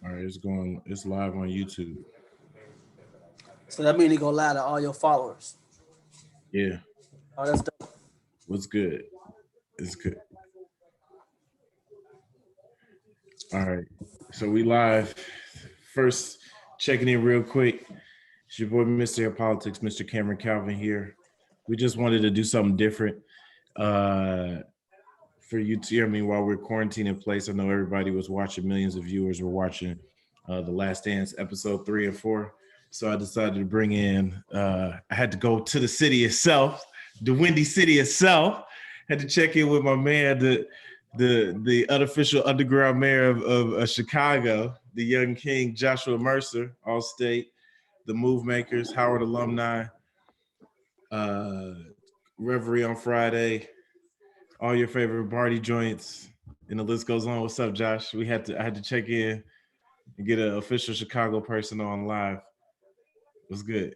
All right, it's live on YouTube. So that means they go lie to all your followers. Yeah. Oh, that's dope. What's good? It's good. All right. So we live. First, checking in real quick. It's your boy, Mr. Politics, Mr. Cameron Calvin here. We just wanted to do something different uh, for you to hear me while we're quarantined in place. I know everybody was watching, millions of viewers were watching The Last Dance, episode 3 and 4. So I decided to bring in, I had to go to the city itself, the Windy City itself. Had to check in with my man, the unofficial underground mayor of Chicago, the young king Joshua Mercer, all state, the Movemakers, Howard alumni, uh, Reverie on Friday, all your favorite party joints, and the list goes on. What's up, Josh? I had to check in and get an official Chicago person on live. What's good?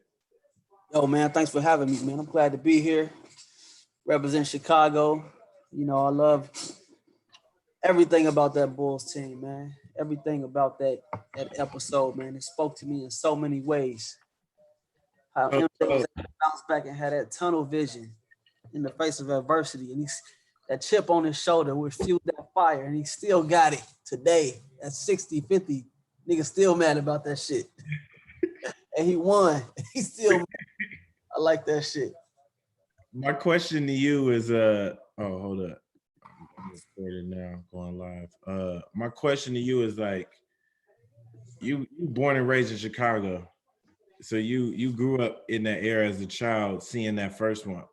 Yo, man, thanks for having me, man. I'm glad to be here. Represent Chicago. I love everything about that Bulls team, man. Everything about that episode, man. It spoke to me in so many ways. How So, MJ was so able to bounce back and had that tunnel vision in the face of adversity, and he's that chip on his shoulder which fueled that fire, and he still got it today at 60, 50. Nigga still mad about that shit. And he won. He's still mad. I like that shit. my question to you is, oh, hold up. I'm recording now, going live. My question to you is like, you born and raised in Chicago, so you grew up in that era as a child, seeing that first one.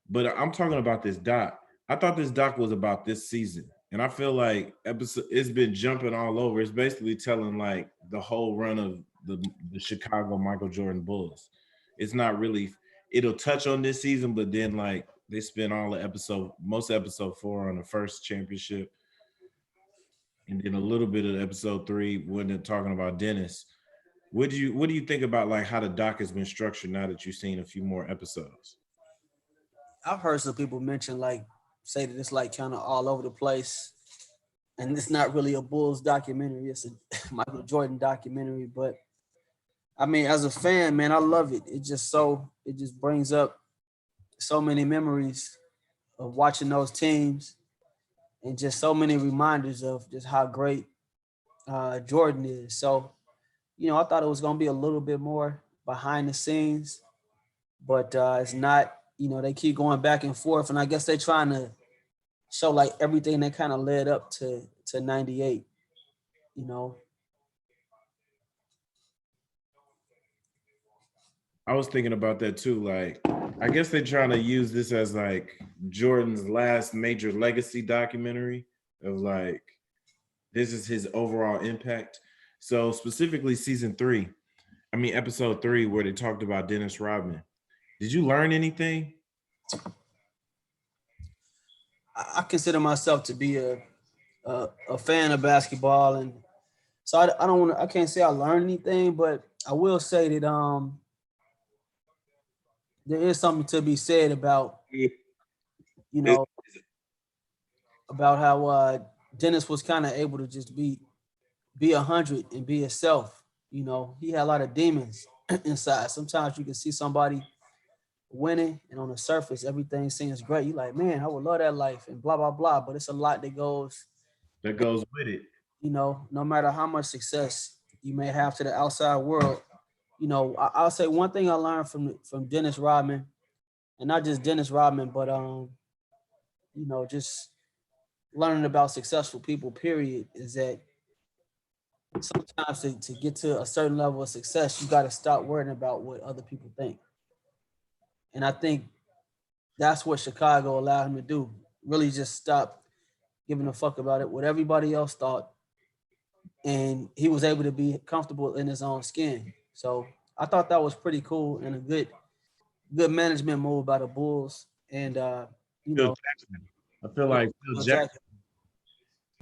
But I'm talking about this doc. I thought this doc was about this season, and I feel like episode it's been jumping all over. It's basically telling like the whole run of the Chicago Michael Jordan Bulls. It's not really. It'll touch on this season, but then like they spend all the most episode 4 on the first championship, and then a little bit of episode 3 when they're talking about Dennis. What do you think about like how the doc has been structured now that you've seen a few more episodes? I've heard some people mention like say that it's like kind of all over the place, and it's not really a Bulls documentary. It's a Michael Jordan documentary. But I mean, as a fan, man, I love it. It just brings up so many memories of watching those teams, and just so many reminders of just how great Jordan is. So I thought it was gonna be a little bit more behind the scenes, but it's not. They keep going back and forth, and I guess they're trying to show like everything that kind of led up to '98. You know, I was thinking about that too. Like, I guess they're trying to use this as like Jordan's last major legacy documentary of like this is his overall impact. So specifically season 3, I mean episode 3, where they talked about Dennis Rodman. Did you learn anything? I consider myself to be a fan of basketball, and so I don't want to. I can't say I learned anything, but I will say that there is something to be said about you It- know about how Dennis was kind of able to just be 100 and be himself. He had a lot of demons inside. Sometimes you can see somebody winning, and on the surface, everything seems great. You like, man, I would love that life, and blah blah blah. But it's a lot that goes. that goes with it. No matter how much success you may have to the outside world. I'll say one thing I learned from Dennis Rodman, and not just Dennis Rodman, but just learning about successful people. Period, is that sometimes to get to a certain level of success, you got to stop worrying about what other people think. And I think that's what Chicago allowed him to do. Really just stop giving a fuck about it, what everybody else thought. And he was able to be comfortable in his own skin. So I thought that was pretty cool and a good management move by the Bulls. And you Phil know, Jackson. I feel like Phil Jackson.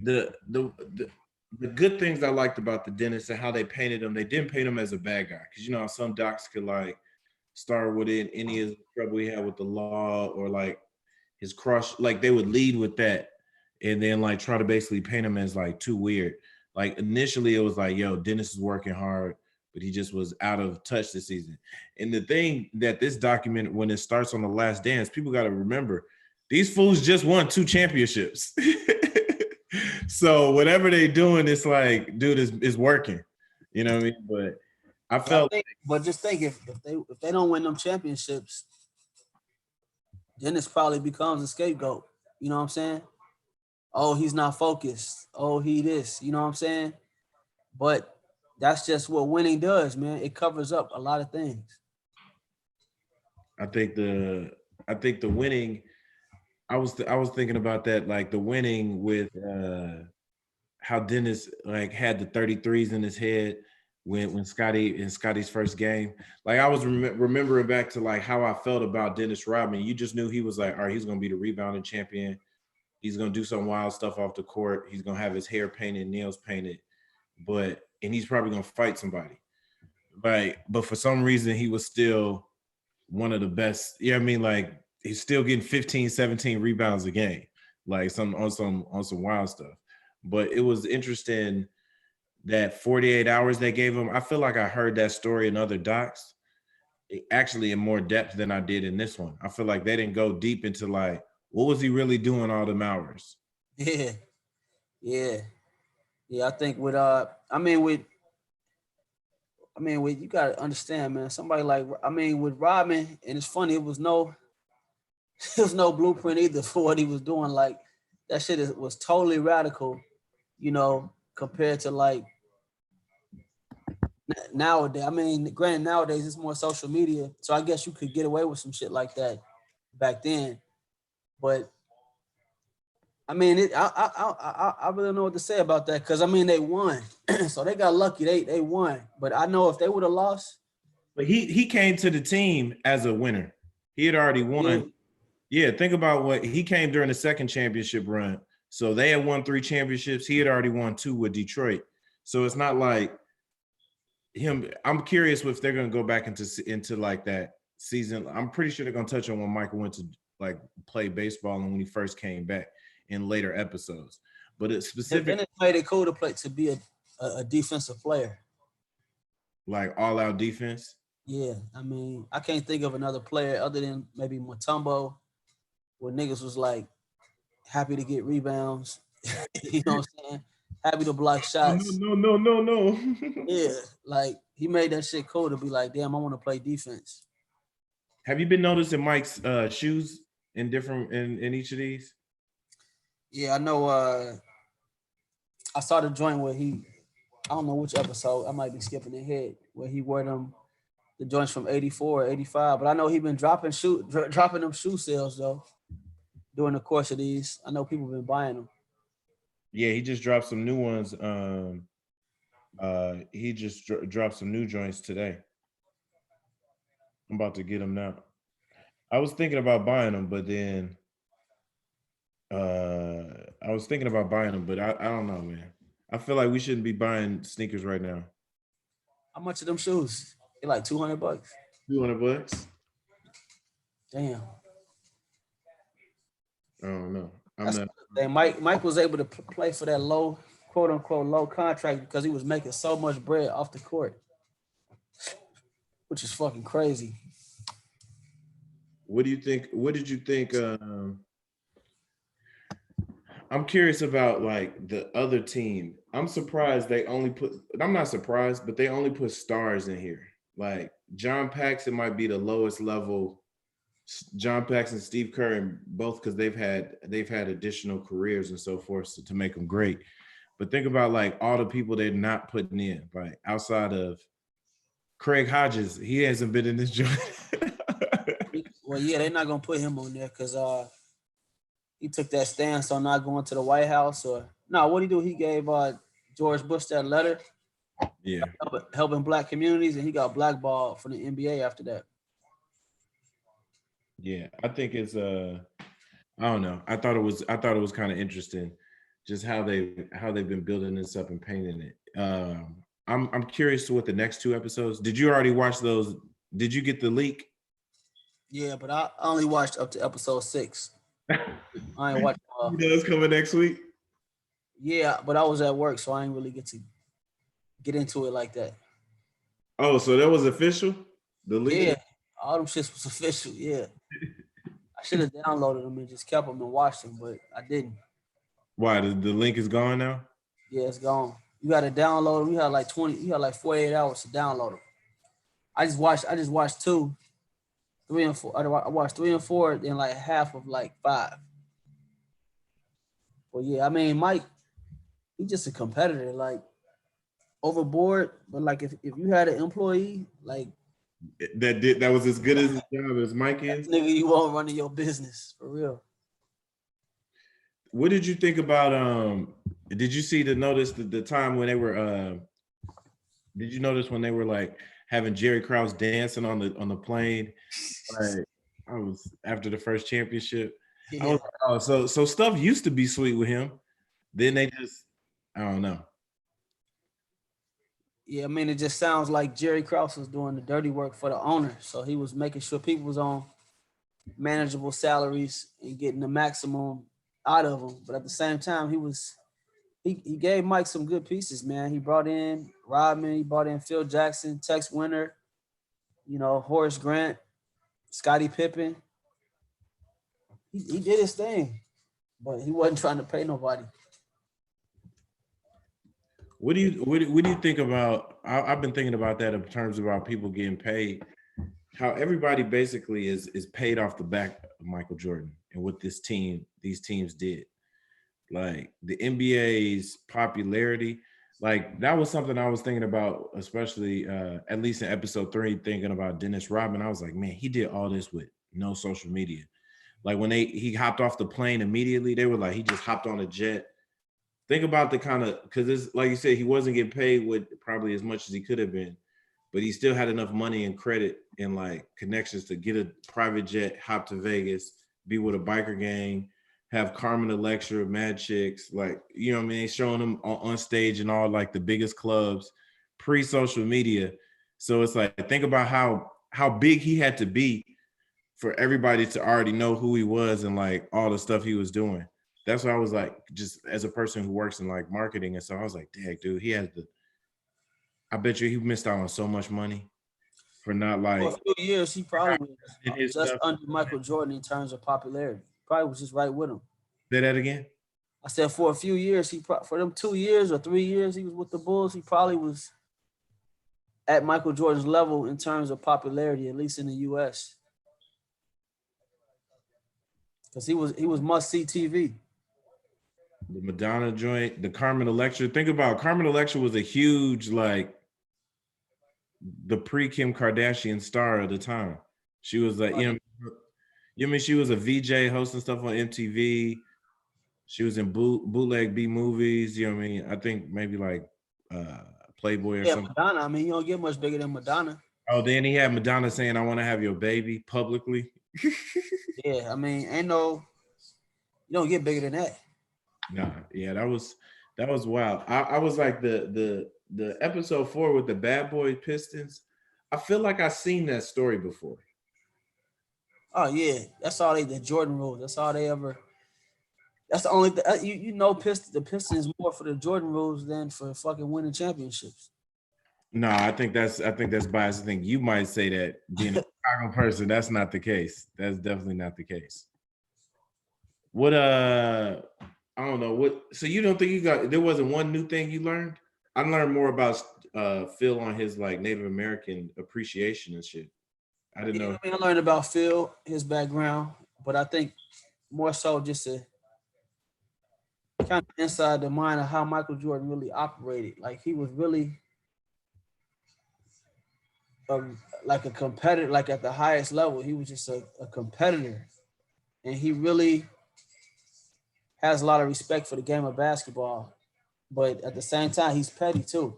exactly. The good things I liked about the Dennis and how they painted him, they didn't paint him as a bad guy. Because you know how some docs could like start with it, any of the trouble he had with the law or like his crush, like they would lead with that and then like try to basically paint him as like too weird. Like initially it was like, yo, Dennis is working hard, but he just was out of touch this season. And the thing that this document, when it starts on The Last Dance, people got to remember, these fools just won 2 championships. So whatever they doing, it's like, dude, is working. You know what I mean? But I felt but just think if they don't win them championships, Dennis probably becomes a scapegoat. You know what I'm saying? Oh, he's not focused. Oh, he this. You know what I'm saying? But that's just what winning does, man. It covers up a lot of things. I think the winning. I was thinking about that, like the winning with how Dennis like had the 33s in his head when Scotty in Scotty's first game. Like I was remembering back to like how I felt about Dennis Rodman. You just knew he was like, all right, he's gonna be the rebounding champion. He's gonna do some wild stuff off the court. He's gonna have his hair painted, nails painted, and he's probably gonna fight somebody. Right. But for some reason he was still one of the best. Yeah, I mean, like he's still getting 15, 17 rebounds a game, like some wild stuff. But it was interesting that 48 hours they gave him. I feel like I heard that story in other docs, actually in more depth than I did in this one. I feel like they didn't go deep into like, what was he really doing all them hours? Yeah, yeah, yeah. I think with with you gotta understand, man. Somebody like with Rodman, and it's funny, it was no there was no blueprint either for what he was doing. Like that shit was totally radical, compared to like nowadays. Granted, nowadays it's more social media, so I guess you could get away with some shit like that back then. But I really don't know what to say about that because they won, so they got lucky. They won, but I know if they would have lost, but he came to the team as a winner. He had already won. Yeah, think about what he came during the second championship run. So they had won 3 championships. He had already won 2 with Detroit. So it's not like him. I'm curious if they're going to go back into like that season. I'm pretty sure they're going to touch on when Michael went to like play baseball and when he first came back in later episodes. But it's specific. Then it made it cool to be a defensive player, like all out defense. Yeah, I can't think of another player other than maybe Mutombo, where niggas was like happy to get rebounds. You know what I'm saying? Happy to block shots. No. Yeah, like he made that shit cool to be like, damn, I want to play defense. Have you been noticing Mike's shoes in each of these? Yeah, I know. I saw the joint where I don't know which episode, I might be skipping ahead, where he wore the joints from 84 or 85, but I know he been dropping them shoe sales though during the course of these. I know people been buying them. Yeah, he just dropped some new ones. He just dropped some new joints today. I'm about to get them now. I was thinking about buying them, but then I don't know, man. I feel like we shouldn't be buying sneakers right now. How much of them shoes? They're like $200. $200? Damn. I don't know. Mike was able to play for that low, quote unquote, low contract because he was making so much bread off the court, which is fucking crazy. What do you think? What did you think? I'm curious about like the other team. I'm surprised they only I'm not surprised, but they only put stars in here. Like John Paxson might be the lowest level. John Paxson, Steve Kerr, and both because they've had additional careers and so forth to make them great. But think about like all the people they're not putting in, like outside of Craig Hodges. He hasn't been in this joint. Well, yeah, they're not gonna put him on there because he took that stance on not going to the White House or no. What he do? He gave George Bush that letter, yeah, helping black communities, and he got blackballed from the NBA after that. Yeah, I think it's I don't know. I thought it was kind of interesting, just how they've been building this up and painting it. I'm curious to what the next 2 episodes. Did you already watch those? Did you get the leak? Yeah, but I only watched up to episode 6. I ain't watched. You know it's coming next week. Yeah, but I was at work, so I didn't really get to get into it like that. Oh, so that was official? The Yeah, leak? all them shits was official. Yeah, I should have downloaded them and just kept them and watched them, but I didn't. Why? The link is gone now? Yeah, it's gone. You got to download them. You had like 20. You had like 48 hours to download them. I just watched. I just watched two, three, and four. I watched three and four, then like half of like five. But yeah, I mean, Mike, he's just a competitor. Like overboard, but like if you had an employee, like That was as good as his job as Mike is. nigga, you won't run your business for real. What did you think about did you see the time when they were did you notice when they were like having Jerry Krause dancing on the plane? Like I was after the first championship. I Yeah, was like, oh, so stuff used to be sweet with him. Then they just I don't know. yeah. I mean, it just sounds like Jerry Krause was doing the dirty work for the owner, so he was making sure people was on manageable salaries and getting the maximum out of them. But at the same time, he gave Mike some good pieces, man. He brought in Rodman, he brought in Phil Jackson, Tex Winter, Horace Grant, Scottie Pippen. He did his thing, but he wasn't trying to pay nobody. What do you think about? I've been thinking about that in terms about people getting paid. How everybody basically is paid off the back of Michael Jordan and what these teams did. Like the NBA's popularity, like that was something I was thinking about, especially at least in episode 3, thinking about Dennis Rodman. I was like, man, he did all this with no social media. Like when he hopped off the plane immediately, they were like, he just hopped on a jet. Think about the kind of because it's like you said, he wasn't getting paid with probably as much as he could have been, but he still had enough money and credit and like connections to get a private jet, hop to Vegas, be with a biker gang, have Carmen a lecture, mad chicks, like you know what I mean, showing them on stage and all like the biggest clubs, pre-social media. So it's like think about how big he had to be for everybody to already know who he was and like all the stuff he was doing. That's why I was like, just as a person who works in like marketing and so I was like, dang, dude, he has the. I bet you he missed out on so much money for not For like a few years, he probably was in his just stuff. under Michael Jordan in terms of popularity. Probably was just right with him. Say that again. I said for a few years, for them 2 years or 3 years he was with the Bulls, he probably was at Michael Jordan's level in terms of popularity, at least in the U.S. Because he was must see TV. The Madonna joint, the Carmen Electra. Think about Carmen Electra was a huge like the pre-Kim Kardashian star of the time. She was like, you know, I mean, she was a VJ hosting stuff on MTV. She was in bootleg B movies. You know what I mean? I think maybe like uh Playboy or Yeah, something. Madonna. I mean, you don't get much bigger than Madonna. Oh, then he had Madonna saying, "I want to have your baby" publicly. Yeah, I mean, you don't get bigger than that. Nah, yeah, that was wild. I was like the episode 4 with the Bad Boy Pistons. I feel like I've seen that story before. Oh yeah, that's all the Jordan rules. That's all they ever. That's the only the Pistons more for the Jordan rules than for fucking winning championships. No, I think that's biased. I think you might say that being a Chicago person, that's not the case. That's definitely not the case. What I don't know what. So you don't think there wasn't one new thing you learned? I learned more about Phil on his like Native American appreciation and shit. I didn't Yeah, know. I mean, I learned about Phil, his background, but I think more so just to kind of inside the mind of how Michael Jordan really operated. Like he was really like a competitor, like at the highest level. He was just a competitor, and he really has a lot of respect for the game of basketball. But at the same time, he's petty too.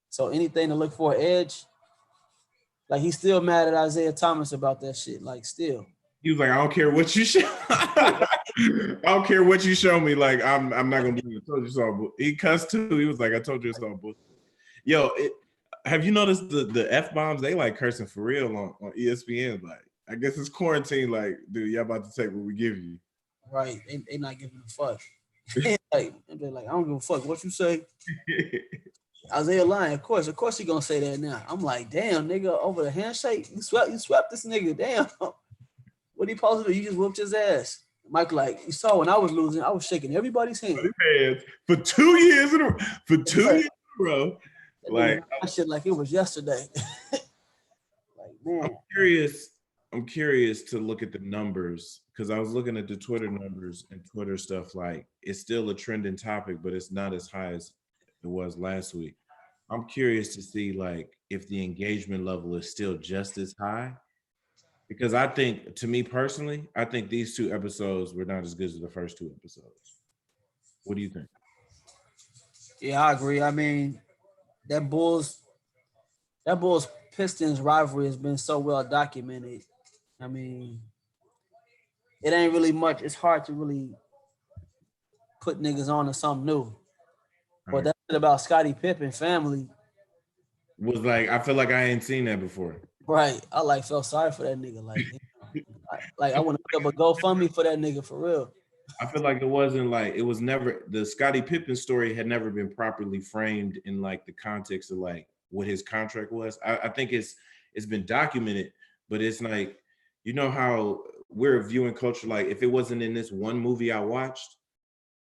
So anything to look for an edge, like he's still mad at Isaiah Thomas about that shit. Like still. He was like, I don't care what you show. I don't care what you show me. Like, I'm not gonna believe it. I told you so. He cussed too. He was like, I told you it's all bullshit. Yo, have you noticed the F bombs? They like cursing for real on ESPN. Like, I guess it's quarantine. Like, dude, y'all about to take what we give you. Right. They not giving a fuck. like, they're like, I don't give a fuck what you say. Isaiah lying, of course he gonna say that now. I'm like, damn, nigga, over the handshake, you swept this nigga, damn. What he supposed to do? You just whooped his ass. Mike, like, you saw when I was losing, I was shaking everybody's hand. For 2 years in a for 2 years in a row. That Like, nigga, that shit like it was yesterday. Like, man. I'm curious to look at the numbers because I was looking at the Twitter numbers and Twitter stuff. Like, it's still a trending topic, but it's not as high as it was last week. I'm curious to see like if the engagement level is still just as high. Because I think, to me personally, I think these 2 episodes were not as good as the first 2 episodes. What do you think? Yeah, I agree. I mean, that Bulls Pistons rivalry has been so well documented. I mean, it ain't really much. It's hard to really put niggas on to something new. But that shit about Scottie Pippen family, Was like, I feel like I ain't seen that before. right? I like felt sorry for that nigga. Like I want to put up a GoFundMe for that nigga for real. I feel like it wasn't like, it was never, the Scottie Pippen story had never been properly framed in like the context of like what his contract was. I think it's been documented, but it's like, you know how we're viewing culture, like if it wasn't in this one movie I watched,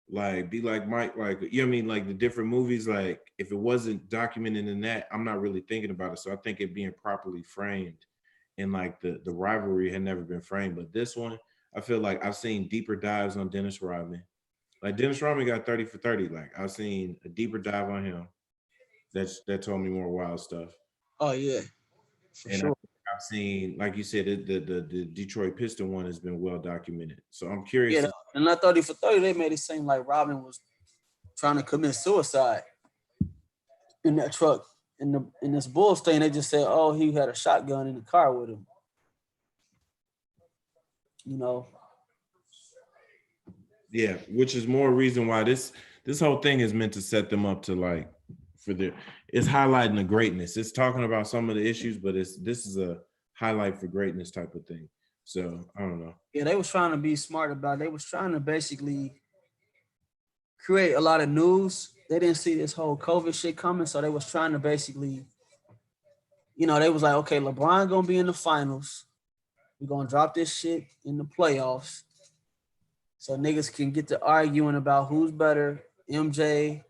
like be like Mike, like, you know what I mean, like the different movies, like if it wasn't documented in that, I'm not really thinking about it. So I think it being properly framed and like the rivalry had never been framed. But this one, I feel like I've seen deeper dives on Dennis Rodman. Like Dennis Rodman got 30 for 30. Like I've seen a deeper dive on him. That told me more wild stuff. Oh yeah, for And sure. I've seen, like you said, the Detroit Piston one has been well documented. So I'm curious. Yeah, and not 30 for 30, they made it seem like Robin was trying to commit suicide in that truck. In this Bulls thing, they just said, oh, he had a shotgun in the car with him. You know. Yeah, which is more reason why this whole thing is meant to set them up to like for the, it's highlighting the greatness. It's talking about some of the issues, but this is a highlight for greatness type of thing. So I don't know. Yeah, they was trying to be smart about it. They was trying to basically create a lot of news. They didn't see this whole COVID shit coming, so they was trying to basically, they was like, okay, LeBron gonna be in the finals. We're gonna drop this shit in the playoffs. So niggas can get to arguing about who's better, MJ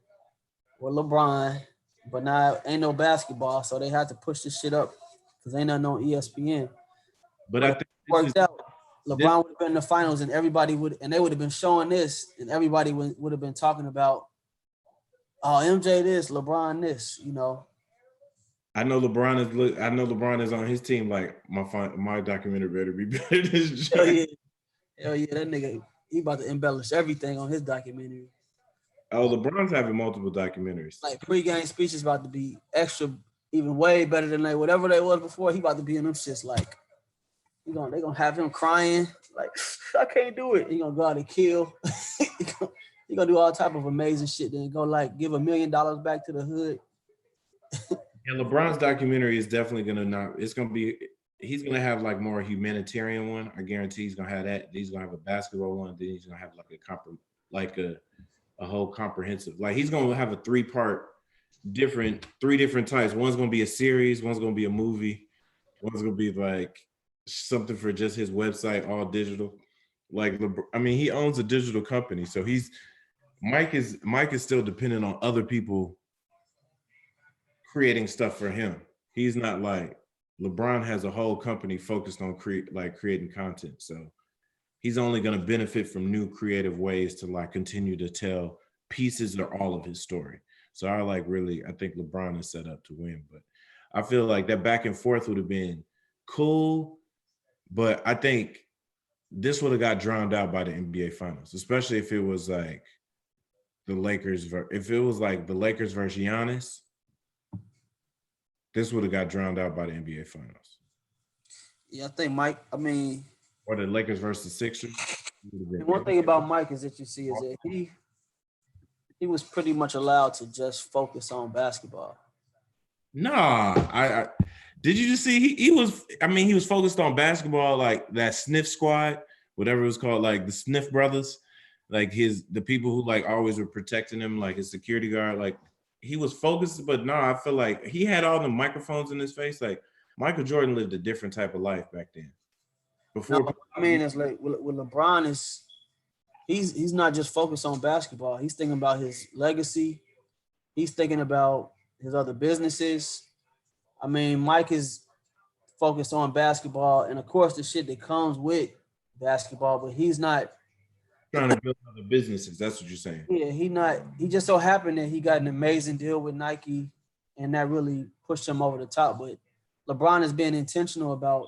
or LeBron. But now ain't no basketball, so they had to push this shit up because ain't nothing on ESPN. But I think it worked out. LeBron would have been in the finals, and they would have been showing this, and everybody would have been talking about, oh, MJ this, LeBron this, I know LeBron is on his team. Like my documentary better be better than this. Hell yeah, that nigga, he about to embellish everything on his documentary. Oh, LeBron's having multiple documentaries. Like pre-game speeches about to be extra, even way better than whatever they was before. He about to be in them shits like, they gonna have him crying like, I can't do it. He gonna go out and kill. he gonna do all type of amazing shit. Then go like give $1 million back to the hood. And LeBron's documentary is definitely he's gonna have like more humanitarian one. I guarantee he's gonna have that. He's gonna have a basketball one. Then he's gonna have like a whole comprehensive. Like he's gonna have a 3-part, three different types. One's gonna be a series. One's gonna be a movie. One's gonna be like something for just his website, all digital. Like he owns a digital company, so Mike is still dependent on other people creating stuff for him. He's not like LeBron has a whole company focused on creating content. So he's only going to benefit from new creative ways to like continue to tell pieces or all of his story. So I think LeBron is set up to win, but I feel like that back and forth would have been cool, but I think this would have got drowned out by the NBA Finals, especially if it was like the Lakers. If it was like the Lakers versus Giannis, this would have got drowned out by the NBA Finals. Yeah, I think Mike. Or the Lakers versus Sixers. One thing about Mike is that you see is that he was pretty much allowed to just focus on basketball. Nah, I did you just see he was focused on basketball, like that Sniff squad, whatever it was called, like the Sniff brothers. like the people who like always were protecting him, like his security guard, like he was focused, but no, I feel like he had all the microphones in his face. Like Michael Jordan lived a different type of life back then. Now, Before, I mean, it's like with LeBron is he's not just focused on basketball. He's thinking about his legacy. He's thinking about his other businesses. I mean, Mike is focused on basketball and of course the shit that comes with basketball, but he's not. trying to build other businesses. That's what you're saying. Yeah, he just so happened that he got an amazing deal with Nike and that really pushed him over the top. But LeBron is being intentional about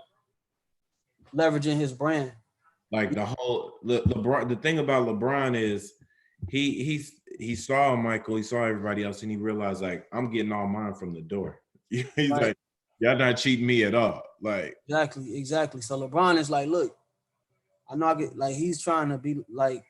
leveraging his brand. Like the whole LeBron. The thing about LeBron is he saw Michael, he saw everybody else, and he realized like I'm getting all mine from the door. He's Right. like, y'all not cheating me at all. Like Exactly. So LeBron is like, look, I know I get like he's trying to be like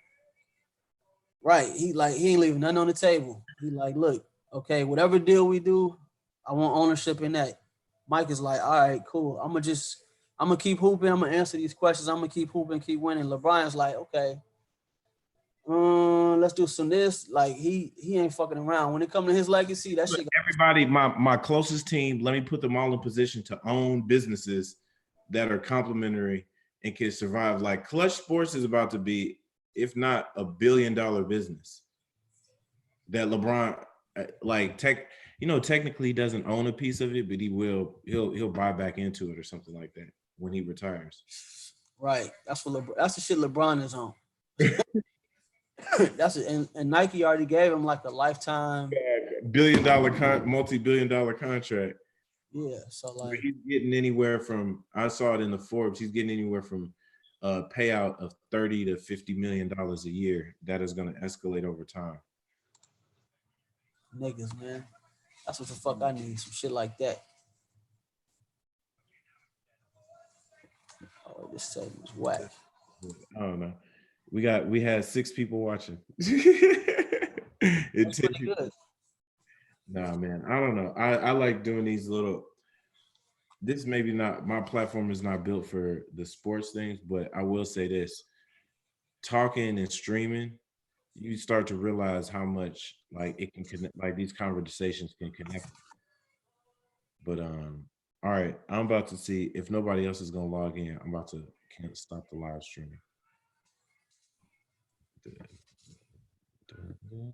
right. He ain't leaving nothing on the table. He like, look, okay, whatever deal we do, I want ownership in that. Mike is like, all right, cool. I'm gonna keep hooping. I'm gonna answer these questions. I'm gonna keep hooping, keep winning. LeBron's like, okay, let's do some this. Like he ain't fucking around. When it comes to his legacy, that shit. everybody, my closest team, let me put them all in position to own businesses that are complementary and can survive. Like Clutch Sports is about to be, if not $1 billion business. That LeBron, like technically he doesn't own a piece of it, but he'll buy back into it or something like that when he retires. Right. That's the shit LeBron is on. That's it. And Nike already gave him like a lifetime multi-billion-dollar contract. Yeah. So like he's getting anywhere from, I saw it in the Forbes, he's getting anywhere from a payout of $30 to $50 million a year. That is going to escalate over time. niggas, man. That's what the fuck I need. Some shit like that. Oh, this segment's whack. I don't know. We had 6 people watching. That's pretty good. Nah, man. I don't know. I like doing these little. This maybe not, my platform is not built for the sports things, but I will say this: talking and streaming, you start to realize how much like it can connect, like these conversations can connect. But all right, I'm about to see if nobody else is gonna log in. I'm about to can't stop the live streaming.